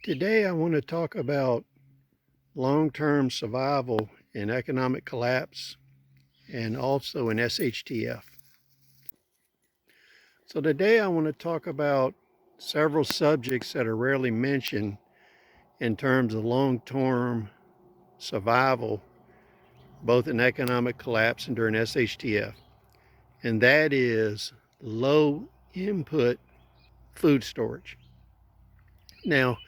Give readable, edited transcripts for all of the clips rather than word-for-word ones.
Today I want to talk about long-term survival in economic collapse and also in SHTF. So today I want to talk about several subjects that are rarely mentioned in terms of long-term survival, both in economic collapse and during SHTF. And that is low input food storage. Now,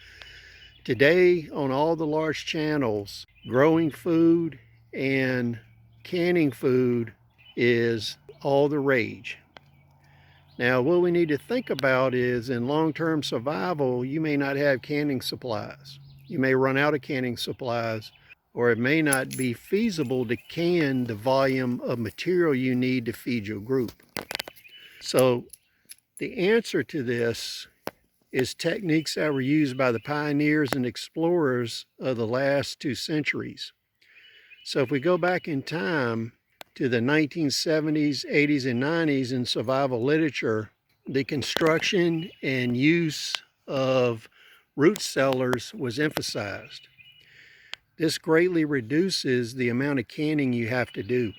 today on all the large channels, growing food and canning food is all the rage. Now, what we need to think about is in long-term survival, you may not have canning supplies. You may run out of canning supplies, or it may not be feasible to can the volume of material you need to feed your group. So the answer to this is techniques that were used by the pioneers and explorers of the last 2 centuries. So if we go back in time to the 1970s, 80s, and 90s in survival literature, the construction and use of root cellars was emphasized. This greatly reduces the amount of canning you have to do.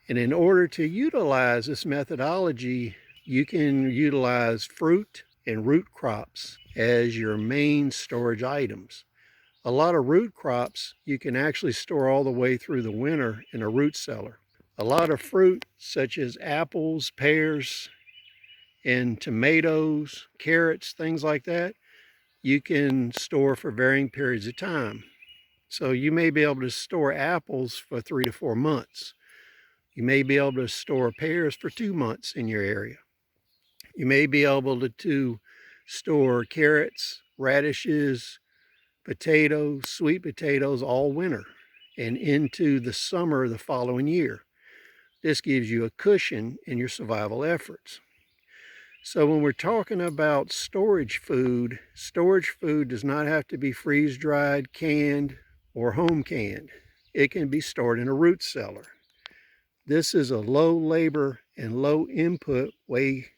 And in order to utilize this methodology, you can utilize fruit and root crops as your main storage items. A lot of root crops you can actually store all the way through the winter in a root cellar. A lot of fruit, such as apples, pears, and tomatoes, carrots, things like that, you can store for varying periods of time. So you may be able to store apples for 3 to 4 months. You may be able to store pears for 2 months in your area. You may be able to store carrots, radishes, potatoes, sweet potatoes all winter and into the summer of the following year. This gives you a cushion in your survival efforts. So when we're talking about storage food does not have to be freeze-dried, canned, or home canned. It can be stored in a root cellar. This is a low labor and low input way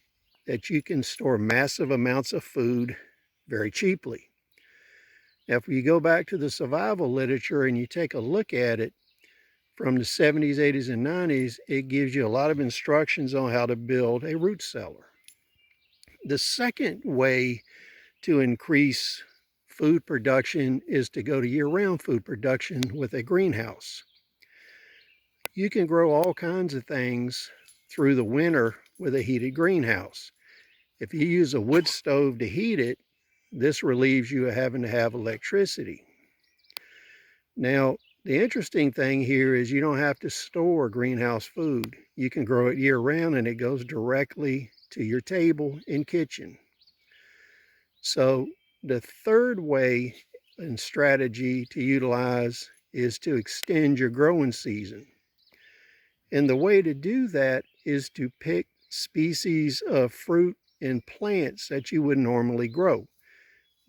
that you can store massive amounts of food very cheaply. Now, if you go back to the survival literature and you take a look at it from the 70s, 80s, and 90s, it gives you a lot of instructions on how to build a root cellar. The second way to increase food production is to go to year-round food production with a greenhouse. You can grow all kinds of things through the winter with a heated greenhouse. If you use a wood stove to heat it, this relieves you of having to have electricity. Now, the interesting thing here is you don't have to store greenhouse food. You can grow it year-round and it goes directly to your table and kitchen. So the third way and strategy to utilize is to extend your growing season. And the way to do that is to pick species of fruit and plants that you would normally grow.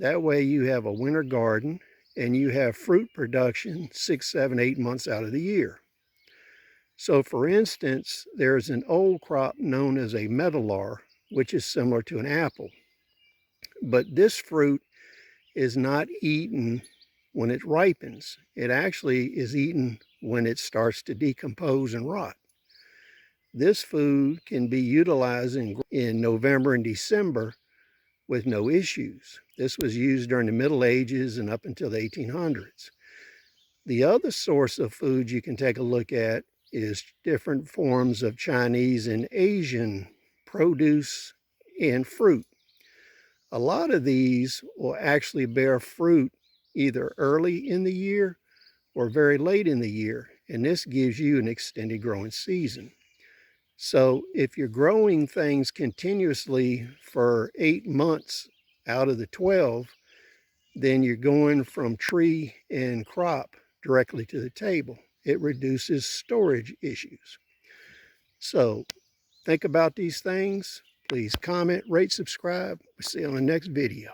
That way you have a winter garden and you have fruit production 6, 7, 8 months out of the year. So for instance, there's an old crop known as a medlar, which is similar to an apple. But this fruit is not eaten when it ripens. It actually is eaten when it starts to decompose and rot. This food can be utilized in November and December with no issues. This was used during the Middle Ages and up until the 1800s. The other source of food you can take a look at is different forms of Chinese and Asian produce and fruit. A lot of these will actually bear fruit either early in the year or very late in the year, and this gives you an extended growing season. So if you're growing things continuously for 8 months out of the 12, then you're going from tree and crop directly to the table. It reduces storage issues. So think about these things. Please comment, rate, subscribe. We'll see you on the next video.